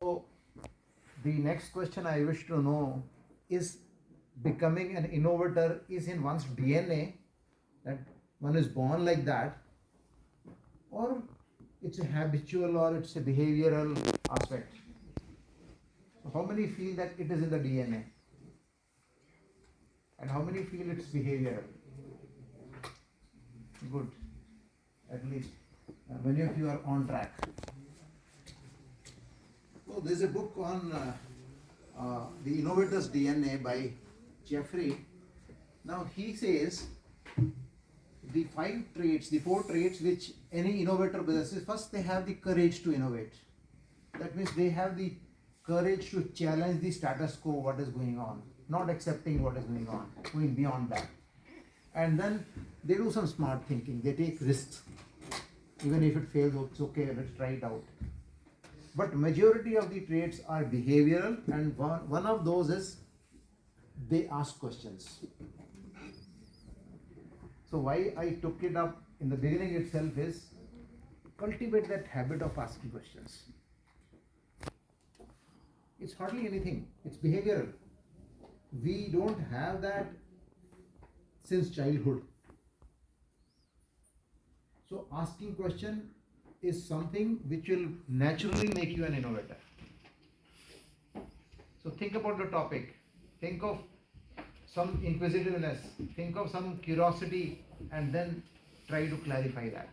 So the next question I wish to know is, becoming an innovator is in one's DNA, that one is born like that, or it's a habitual or it's a behavioral aspect. So how many feel that it is in the DNA? And how many feel it's behavioral? Good. At least many of you are on track. So there's a book on the innovator's DNA by Jeffrey. Now he says the four traits which any innovator possesses. First, they have the courage to innovate. That means they have the courage to challenge the status quo, what is going on, not accepting what is going on, going beyond that. And then they do some smart thinking. They take risks. Even if it fails, it's okay, let's try it out. But majority of the traits are behavioral, and one of those is they ask questions. So why I took it up in the beginning itself is cultivate that habit of asking questions. It's hardly anything, it's behavioral. We don't have that since childhood. So asking question is something which will naturally make you an innovator. So think about the topic, think of some inquisitiveness, think of some curiosity, and then try to clarify that.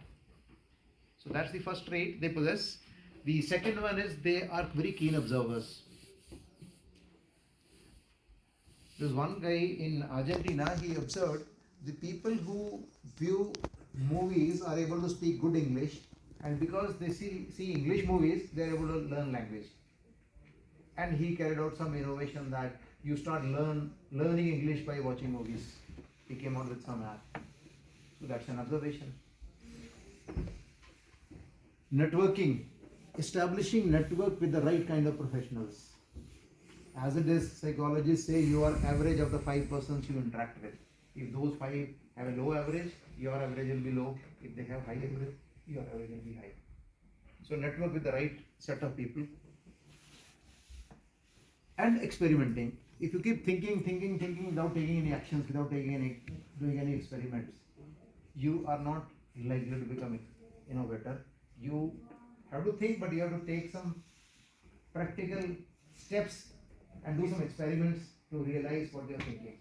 So that's the first trait they possess. The second one is they are very keen observers. There's one guy in Argentina, he observed the people who view movies are able to speak good English, and because they see English movies, they are able to learn language. And he carried out some innovation that you start learning English by watching movies. He came out with some app. So that's an observation. Networking, establishing network with the right kind of professionals. As it is, psychologists say you are average of the 5 persons you interact with. If those 5 have a low average, your average will be low. If they have high average, your average will be high. So network with the right set of people. And experimenting. If you keep thinking without taking any actions, without doing any experiments, you are not likely to become an innovator. You have to think, but you have to take some practical steps and do some experiments to realize what you are thinking.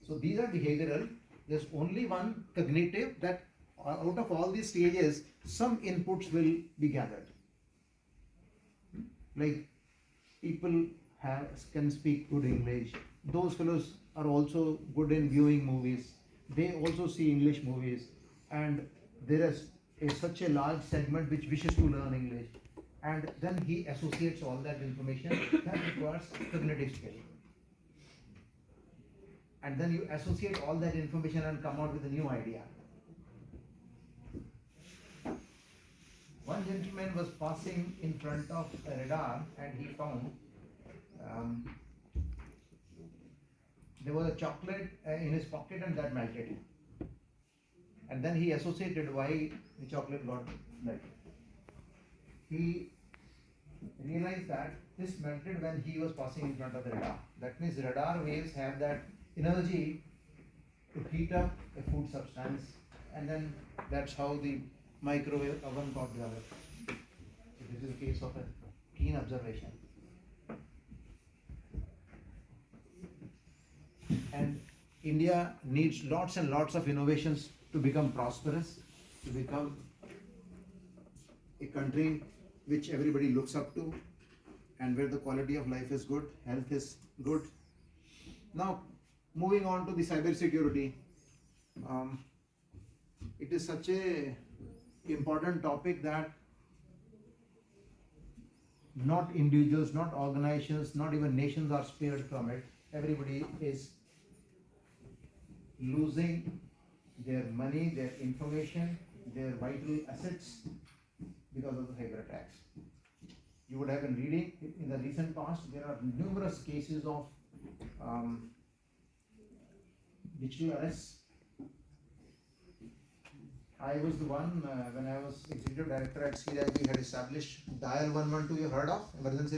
So these are behavioral. There's only one cognitive, that out of all these stages, some inputs will be gathered. Like people can speak good English. Those fellows are also good in viewing movies. They also see English movies, and there is such a large segment which wishes to learn English. And then he associates all that information that requires cognitive skill. And then you associate all that information and come out with a new idea. One gentleman was passing in front of a radar, and he found there was a chocolate in his pocket, and that melted. And then he associated why the chocolate got melted. He realized that this melted when he was passing in front of the radar. That means radar waves have that energy to heat up a food substance, and then that's how the microwave oven got developed. So this is a case of a keen observation. And India needs lots and lots of innovations to become prosperous, to become a country which everybody looks up to, and where the quality of life is good, health is good. Now, moving on to the cybersecurity, it is such a important topic that not individuals, not organizations, not even nations are spared from it. Everybody is losing their money, their information, their vital assets because of the cyber attacks. You would have been reading in the recent past, there are numerous cases of digital arrests I was the one when I was executive director at 𝐂𝐲𝐻, we had established dial 112. You heard of emergency